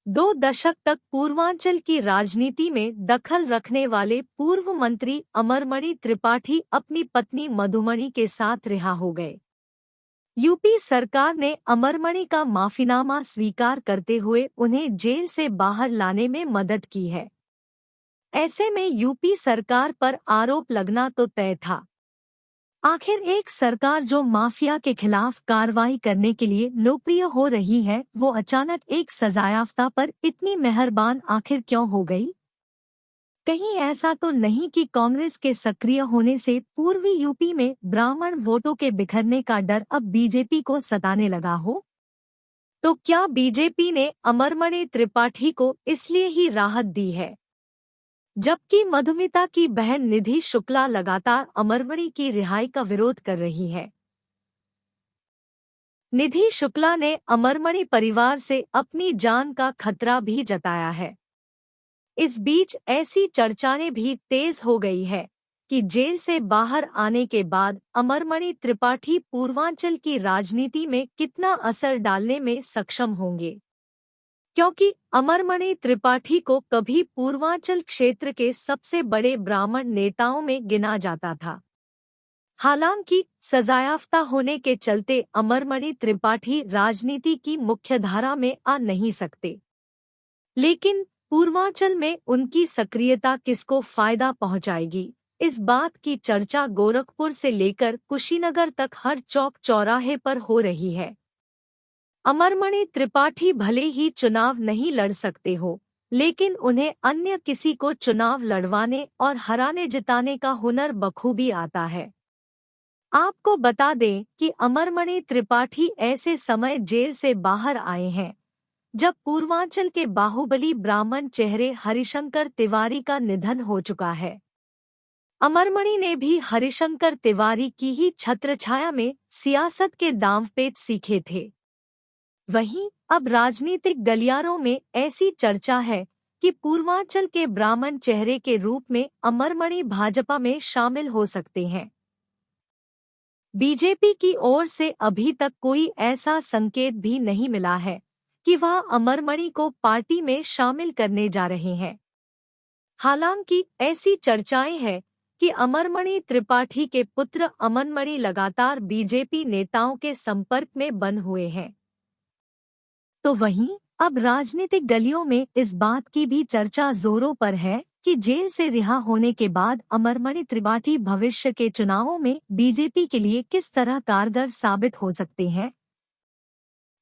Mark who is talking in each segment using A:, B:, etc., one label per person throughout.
A: 2 दशक तक पूर्वांचल की राजनीति में दखल रखने वाले पूर्व मंत्री अमरमणि त्रिपाठी अपनी पत्नी मधुमणि के साथ रिहा हो गए। यूपी सरकार ने अमरमणि का माफीनामा स्वीकार करते हुए उन्हें जेल से बाहर लाने में मदद की है। ऐसे में यूपी सरकार पर आरोप लगना तो तय था। आखिर एक सरकार जो माफिया के खिलाफ कार्रवाई करने के लिए लोकप्रिय हो रही है, वो अचानक एक सजायाफ्ता पर इतनी मेहरबान आखिर क्यों हो गई? कहीं ऐसा तो नहीं कि कांग्रेस के सक्रिय होने से पूर्वी यूपी में ब्राह्मण वोटों के बिखरने का डर अब बीजेपी को सताने लगा हो? तो क्या बीजेपी ने अमरमणि त्रिपाठी को इसलिए ही राहत दी है, जबकि मधुमिता की बहन निधि शुक्ला लगातार अमरमणि की रिहाई का विरोध कर रही है? निधि शुक्ला ने अमरमणि परिवार से अपनी जान का खतरा भी जताया है। इस बीच ऐसी चर्चाएं भी तेज हो गई है कि जेल से बाहर आने के बाद अमरमणि त्रिपाठी पूर्वांचल की राजनीति में कितना असर डालने में सक्षम होंगे, क्योंकि अमरमणि त्रिपाठी को कभी पूर्वांचल क्षेत्र के सबसे बड़े ब्राह्मण नेताओं में गिना जाता था। हालांकि सजायाफ्ता होने के चलते अमरमणि त्रिपाठी राजनीति की मुख्यधारा में आ नहीं सकते, लेकिन पूर्वांचल में उनकी सक्रियता किसको फायदा पहुंचाएगी, इस बात की चर्चा गोरखपुर से लेकर कुशीनगर तक हर चौक चौराहे पर हो रही है। अमरमणि त्रिपाठी भले ही चुनाव नहीं लड़ सकते हो, लेकिन उन्हें अन्य किसी को चुनाव लड़वाने और हराने जिताने का हुनर बखूबी आता है। आपको बता दें कि अमरमणि त्रिपाठी ऐसे समय जेल से बाहर आए हैं जब पूर्वांचल के बाहुबली ब्राह्मण चेहरे हरिशंकर तिवारी का निधन हो चुका है। अमरमणि ने भी हरिशंकर तिवारी की ही छत्रछाया में सियासत के दांवपेच सीखे थे। वहीं अब राजनीतिक गलियारों में ऐसी चर्चा है कि पूर्वांचल के ब्राह्मण चेहरे के रूप में अमरमणि भाजपा में शामिल हो सकते हैं। बीजेपी की ओर से अभी तक कोई ऐसा संकेत भी नहीं मिला है कि वह अमरमणि को पार्टी में शामिल करने जा रहे हैं। हालांकि ऐसी चर्चाएं हैं कि अमरमणि त्रिपाठी के पुत्र अमनमणि लगातार बीजेपी नेताओं के संपर्क में बन हुए हैं। तो वहीं अब राजनीतिक गलियों में इस बात की भी चर्चा जोरों पर है कि जेल से रिहा होने के बाद अमरमणि त्रिपाठी भविष्य के चुनावों में बीजेपी के लिए किस तरह कारगर साबित हो सकते हैं।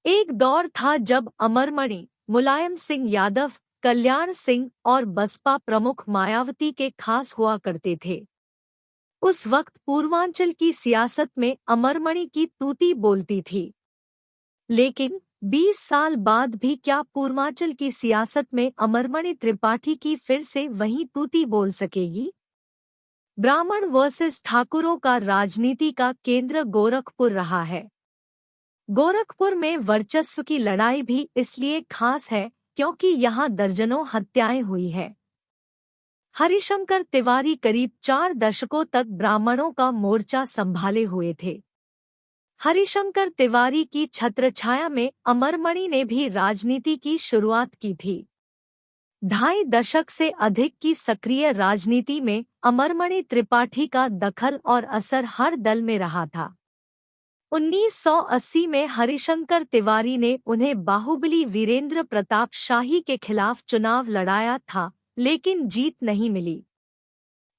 A: एक दौर था जब अमरमणि मुलायम सिंह यादव, कल्याण सिंह और बसपा प्रमुख मायावती के खास हुआ करते थे। उस वक्त पूर्वांचल की सियासत में अमरमणि की तूती बोलती थी, लेकिन 20 साल बाद भी क्या पूर्वांचल की सियासत में अमरमणि त्रिपाठी की फिर से वही तूती बोल सकेगी? ब्राह्मण वर्सेस ठाकुरों का राजनीति का केंद्र गोरखपुर रहा है। गोरखपुर में वर्चस्व की लड़ाई भी इसलिए खास है क्योंकि यहाँ दर्जनों हत्याएं हुई है। हरिशंकर तिवारी करीब 4 दशकों तक ब्राह्मणों का मोर्चा संभाले हुए थे। हरिशंकर तिवारी की छत्रछाया में अमरमणि ने भी राजनीति की शुरुआत की थी। 2.5 दशक से अधिक की सक्रिय राजनीति में अमरमणि त्रिपाठी का दखल और असर हर दल में रहा था। 1980 में हरिशंकर तिवारी ने उन्हें बाहुबली वीरेंद्र प्रताप शाही के खिलाफ चुनाव लड़ाया था, लेकिन जीत नहीं मिली।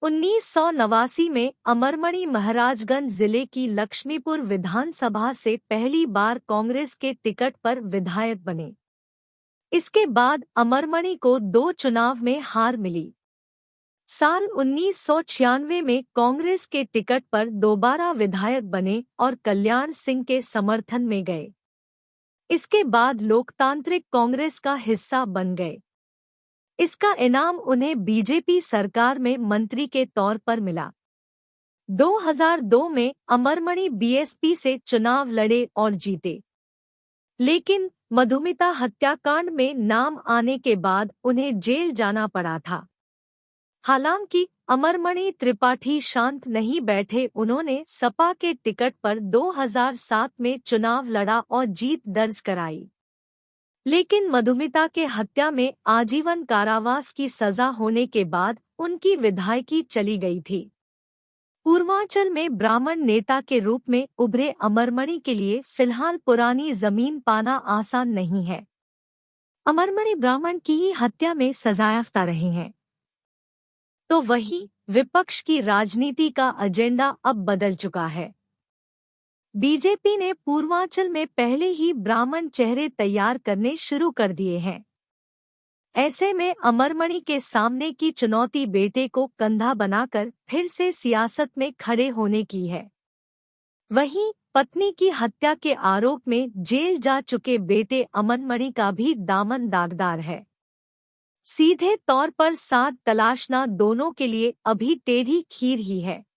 A: 1989 में अमरमणि महाराजगंज जिले की लक्ष्मीपुर विधानसभा से पहली बार कांग्रेस के टिकट पर विधायक बने। इसके बाद अमरमणि को 2 चुनाव में हार मिली। साल 1996 में कांग्रेस के टिकट पर दोबारा विधायक बने और कल्याण सिंह के समर्थन में गए। इसके बाद लोकतांत्रिक कांग्रेस का हिस्सा बन गए। इसका इनाम उन्हें बीजेपी सरकार में मंत्री के तौर पर मिला। 2002 में अमरमणि बीएसपी से चुनाव लड़े और जीते, लेकिन मधुमिता हत्याकांड में नाम आने के बाद उन्हें जेल जाना पड़ा था। हालांकि अमरमणि त्रिपाठी शांत नहीं बैठे, उन्होंने सपा के टिकट पर 2007 में चुनाव लड़ा और जीत दर्ज कराई। लेकिन मधुमिता के हत्या में आजीवन कारावास की सजा होने के बाद उनकी विधायकी चली गई थी। पूर्वांचल में ब्राह्मण नेता के रूप में उभरे अमरमणि के लिए फिलहाल पुरानी जमीन पाना आसान नहीं है। अमरमणि ब्राह्मण की ही हत्या में सजायाफ्ता रहे हैं। तो वही विपक्ष की राजनीति का एजेंडा अब बदल चुका है। बीजेपी ने पूर्वांचल में पहले ही ब्राह्मण चेहरे तैयार करने शुरू कर दिए हैं। ऐसे में अमरमणि के सामने की चुनौती बेटे को कंधा बनाकर फिर से सियासत में खड़े होने की है। वहीं पत्नी की हत्या के आरोप में जेल जा चुके बेटे अमरमणि का भी दामन दागदार है। सीधे तौर पर साथ तलाशना दोनों के लिए अभी टेढ़ी खीर ही है।